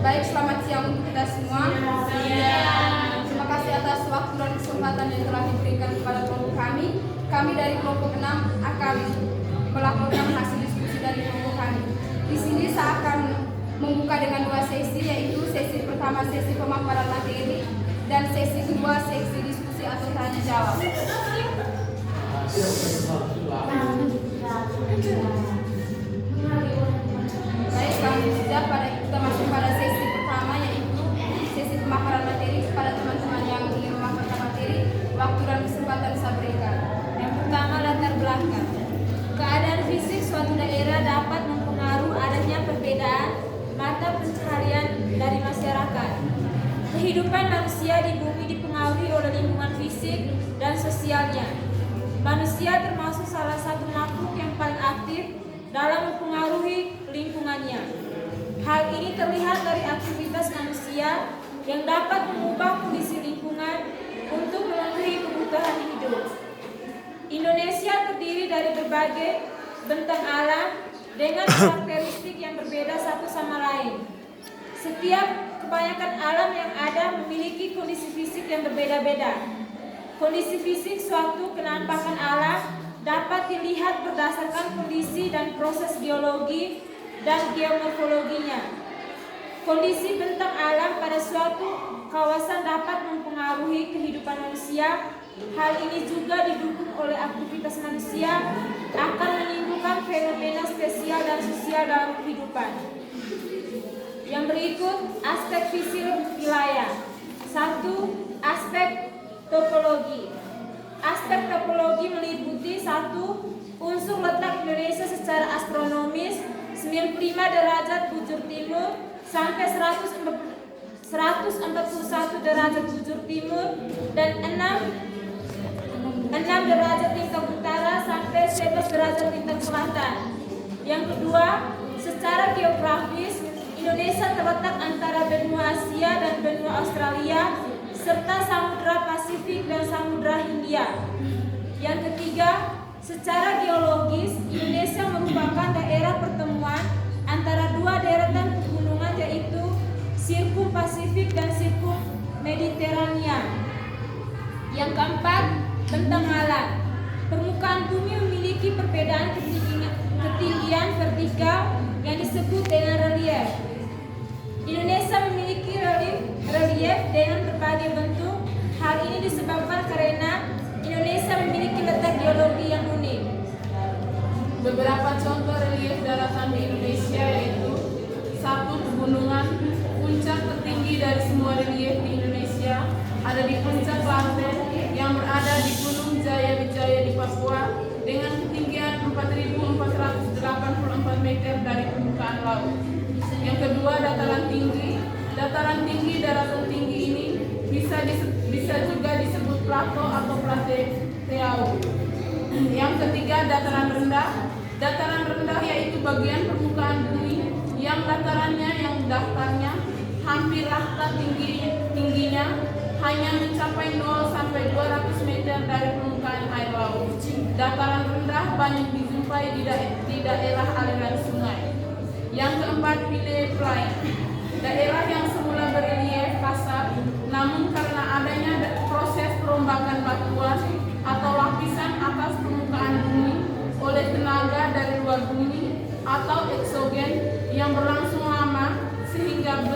Baik, selamat siang untuk kita semua. Terima kasih atas waktu dan kesempatan yang telah diberikan kepada kelompok kami. Kami dari kelompok 6 akan melaporkan hasil diskusi dari kelompok kami. Di sini saya akan membuka dengan 2 sesi, yaitu sesi pertama sesi pemaparan materi dan sesi kedua sesi diskusi atau tanya jawab. Baik, langsung saja kita masuk pada sesi pertama, yaitu sesi pemaparan materi. Kepada teman-teman yang ingin memaparkan materi, waktu dan kesempatan saya berikan. Yang pertama, latar belakang. Keadaan fisik suatu daerah dapat mempengaruhi adanya perbedaan mata pencaharian dari masyarakat. Kehidupan manusia di bumi dipengaruhi oleh lingkungan fisik dan sosialnya. Manusia termasuk salah satu makhluk yang paling aktif dalam mempengaruhi lingkungannya. Hal ini terlihat dari aktivitas manusia yang dapat mengubah kondisi lingkungan untuk memenuhi kebutuhan hidup. Indonesia terdiri dari berbagai bentang alam dengan karakteristik yang berbeda satu sama lain. Setiap kebanyakan alam yang ada memiliki kondisi fisik yang berbeda-beda. Kondisi fisik suatu kenampakan alam dapat dilihat berdasarkan kondisi dan proses geologi dan geomorfologinya. Kondisi bentang alam pada suatu kawasan dapat mempengaruhi kehidupan manusia. Hal ini juga didukung oleh aktivitas manusia akan menimbulkan fenomena spesial dan sosial dalam kehidupan. Yang berikut, aspek fisik wilayah. 1. Aspek topologi. Aspek topologi meliputi 1. Unsur letak Indonesia secara astronomis 95 derajat bujur timur sampai 141 derajat bujur timur dan 6 derajat lintang utara sampai 11 derajat lintang selatan. Yang kedua, secara geografis Indonesia terletak antara benua Asia dan benua Australia serta Samudra Pasifik dan Samudra Hindia. Yang ketiga, secara geologis Indonesia merupakan daerah pertemuan antara 2 deretan pegunungan, yaitu Sirkum Pasifik dan Sirkum Mediterania. Yang keempat, bentang alam. Permukaan bumi memiliki perbedaan ketinggian vertikal yang disebut dengan relief. Indonesia memiliki relief dengan berbagai bentuk. Hal ini disebabkan karena Indonesia memiliki letak geologi yang unik. Beberapa contoh relief daratan di Indonesia yaitu 1. Pegunungan. Puncak tertinggi dari semua relief di Indonesia ada di puncak Klaten yang berada di Gunung Jaya-Wijaya di Papua dengan ketinggian 4.484 meter dari permukaan laut. Yang kedua, dataran tinggi. Dataran tinggi daratan tinggi ini bisa juga disebut plato atau plateau. Yang ketiga, dataran rendah. Dataran rendah yaitu bagian permukaan bumi yang daftarnya hampir rata tingginya hanya mencapai 0 sampai 200 meter dari permukaan air laut. Dataran rendah banyak dijumpai di daerah aliran sungai. Yang keempat, Pile Plain. Daerah yang semula berelief kasar, namun karena adanya proses perombakan batuan atau lapisan atas permukaan bumi oleh tenaga dari luar bumi atau eksogen yang berlangsung lama sehingga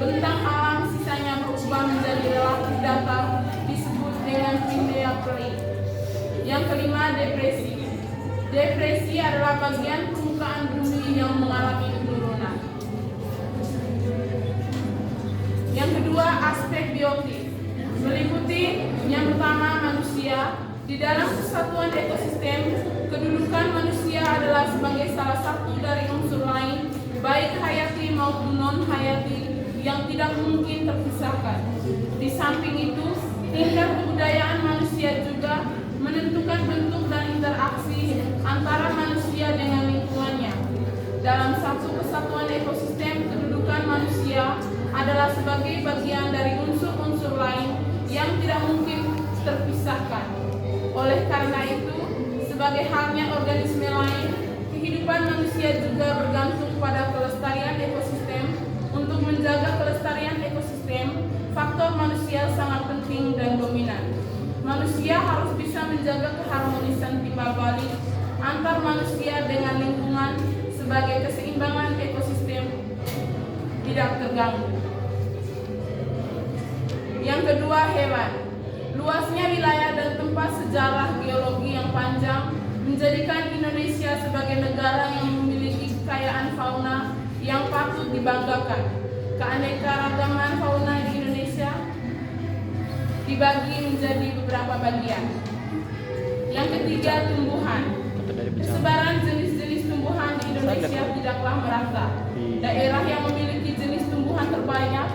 bentang alam sisanya berubah menjadi relatif datar disebut dengan Pile Plain. Yang kelima, depresi. Depresi adalah bagian permukaan bumi yang mengalami penurunan. Yang kedua, aspek biotik. Meliputi yang pertama, manusia. Di dalam kesatuan ekosistem, kedudukan manusia adalah sebagai salah satu dari unsur lain, baik hayati maupun non-hayati, yang tidak mungkin terpisahkan. Di samping itu, tingkat kebudayaan manusia juga menentukan bentuk dan interaksi antara manusia dengan lingkungannya. Dalam satu kesatuan ekosistem, kedudukan manusia adalah sebagai bagian dari unsur-unsur lain yang tidak mungkin terpisahkan. Oleh karena itu, sebagai halnya organisme lain, kehidupan manusia juga bergantung pada kelestarian ekosistem untuk menjaga kelestarian ekosistem, faktor manusia sangat penting dan dominan. Manusia harus bisa menjaga keharmonisan timbal balik antar manusia dengan lingkungan sebagai keseimbangan ekosistem tidak terganggu. Yang kedua, hewan. Luasnya wilayah dan tempat sejarah geologi yang panjang menjadikan Indonesia sebagai negara yang memiliki kekayaan fauna yang patut dibanggakan. Keanekaragaman fauna di Indonesia dibagi menjadi beberapa bagian. Yang ketiga, tumbuhan. Kesebaran jenis-jenis tumbuhan di Indonesia tidaklah merata. Daerah yang memiliki jenis tumbuhan terbanyak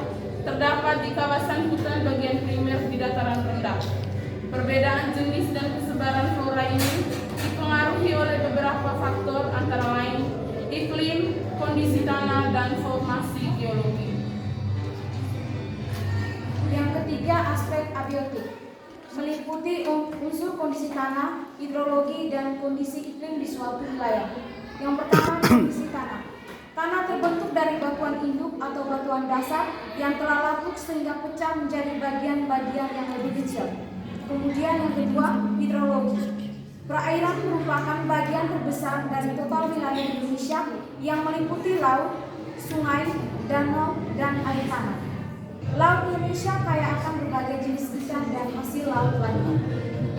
terdapat di kawasan hutan bagian primer di dataran rendah. Perbedaan jenis dan kesebaran flora ini dipengaruhi oleh beberapa faktor antara lain iklim, kondisi tanah, dan formasi geologi. Yang ketiga, aspek abiotik meliputi unsur kondisi tanah, hidrologi, dan kondisi iklim di suatu wilayah. Yang pertama, kondisi tanah. Tanah terbentuk dari batuan induk atau batuan dasar yang telah lapuk sehingga pecah menjadi bagian-bagian yang lebih kecil. Kemudian yang kedua, hidrologi. Perairan merupakan bagian terbesar dari total wilayah Indonesia yang meliputi laut, sungai, danau, dan air tanah. Laut Indonesia kaya akan berbagai jenis ikan dan hasil laut lainnya.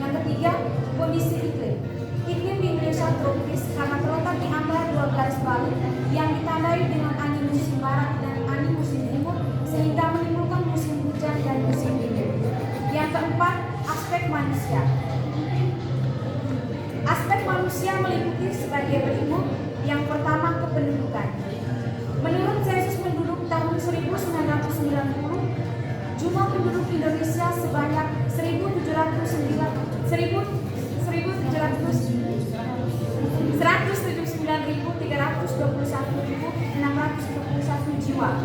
Yang ketiga, kondisi iklim. Iklim di Indonesia tropis karena terletak di antara dua garis balik yang ditandai dengan angin musim barat dan angin musim timur sehingga menimbulkan musim hujan dan musim dingin. Yang keempat, aspek manusia. Aspek manusia meliputi sebagai berikut. Yang pertama, kependudukan. Menurut sensus penduduk tahun 1990, jumlah penduduk Indonesia sebanyak 179.321.621 jiwa,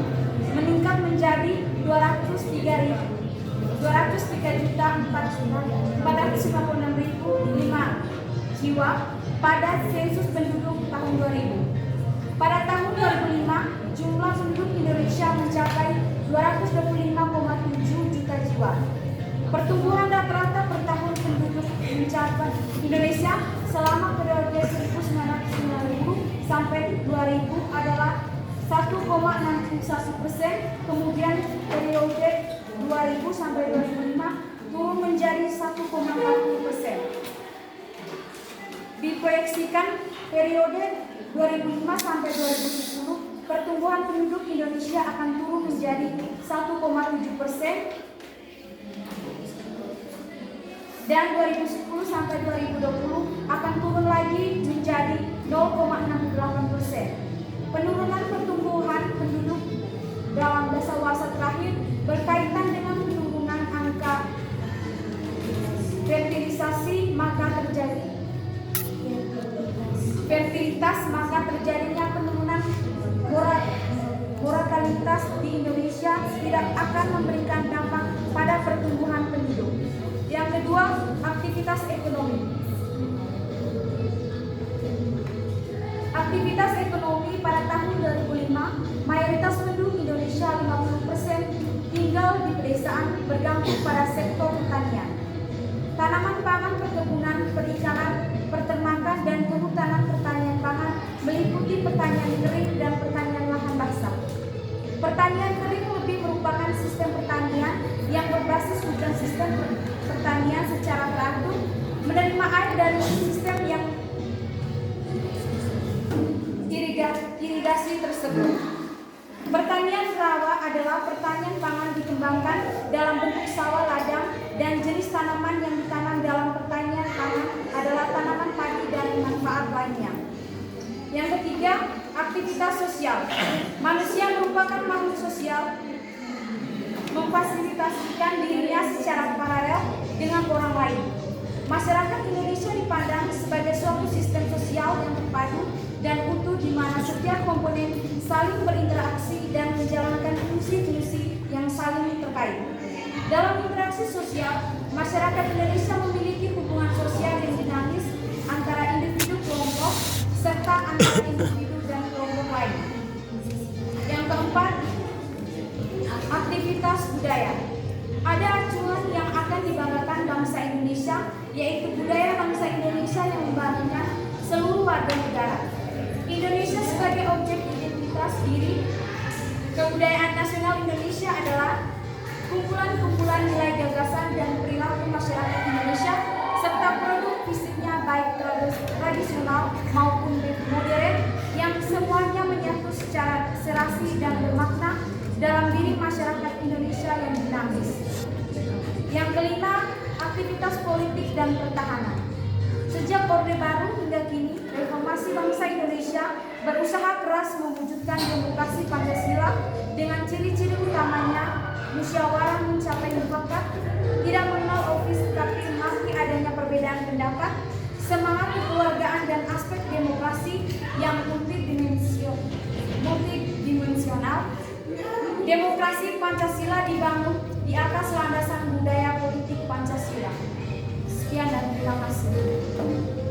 meningkat menjadi 203.456.005 jiwa pada sensus penduduk tahun 2000. Pada tahun 2005, jumlah penduduk Indonesia mencapai 225,7 juta jiwa. Pertumbuhan rata-rata per tahun penduduk mencapai Indonesia selama periode 1990 sampai 2000 adalah 1,61%, kemudian periode 2000 sampai 2005 turun menjadi 1,40%. Diproyeksikan periode 2005 sampai 2010 pertumbuhan penduduk Indonesia akan turun menjadi 1,7%. Dan 2010 sampai 2020 akan turun lagi menjadi 0,68%. Penurunan pertumbuhan penduduk dalam dasawarsa terakhir berkaitan dengan penurunan angka fertilisasi maka terjadinya penurunan mortalitas di Indonesia tidak akan memberikan dampak pada pertumbuhan penduduk. Yang kedua, aktivitas ekonomi. Aktivitas ekonomi pada tahun 2005, mayoritas penduduk Indonesia 50% tinggal di pedesaan bergantung pada sektor pertanian. Tanaman pangan, perkebunan, perikanan, peternakan, dan kehutanan pertanian pangan meliputi pertanian kering dan pertanian lahan basah. Pertanian kering lebih merupakan sistem pertanian yang berbasis bukan sistem pertanian secara teratur, menerima air dari sistem yang irigasi tersebut. Pertanian rawa adalah pertanian pangan dikembangkan dalam bentuk sawah ladang dan jenis tanaman yang ditanam dalam pertanian pangan adalah tanaman padi dan manfaat lainnya. Yang ketiga, aktivitas sosial. Manusia merupakan makhluk sosial, memfasilitasikan dirinya secara paralel dengan orang lain. Masyarakat Indonesia dipandang sebagai suatu sistem sosial yang terpadu dan utuh di mana setiap komponen saling berinteraksi dan menjalankan fungsi-fungsi yang saling terkait. Dalam interaksi sosial, masyarakat Indonesia memiliki hubungan sosial yang dinamis antara individu kelompok serta antara individu dan kelompok lain. Yang keempat, aktivitas budaya. Ada acuan yang akan dibanggakan bangsa Indonesia, yaitu budaya bangsa Indonesia yang membanggakan seluruh warga negara. Indonesia sebagai objek identitas diri. Kebudayaan nasional Indonesia adalah kumpulan-kumpulan nilai gagasan dan perilaku masyarakat Indonesia serta produk fisiknya baik tradisional maupun modern yang semuanya menyatu secara serasi dan bermakna dalam diri masyarakat Indonesia yang dinamis. Yang kelima, aktivitas politik dan pertahanan. Sejak Orde Baru hingga kini, reformasi bangsa Indonesia berusaha keras mewujudkan demokrasi Pancasila dengan ciri-ciri utamanya musyawarah mencapai mufakat, tidak mengenal ofis tapi mengakui adanya perbedaan pendapat, semangat kekeluargaan dan aspek demokrasi yang multidimensional. Demokrasi Pancasila dibangun di atas landasan budaya politik Pancasila. Sekian dan terima kasih.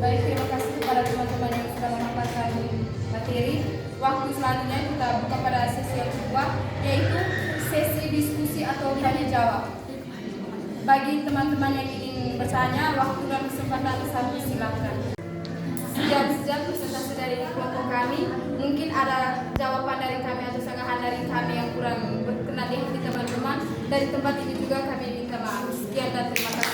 Baik, terima kasih kepada teman-teman yang sudah memaparkan materi. Waktu selanjutnya kita buka pada sesi yang kedua, yaitu sesi diskusi atau tanya jawab. Bagi teman-teman yang ingin bertanya, waktu dan kesempatan satu silakan. Sejam presentasi dari kelompok kami, mungkin ada jawaban dari kami atau sanggahan dari kami yang kurang berkenan di hati teman-teman. Dari tempat ini juga kami minta maaf. Sekian dan terima kasih.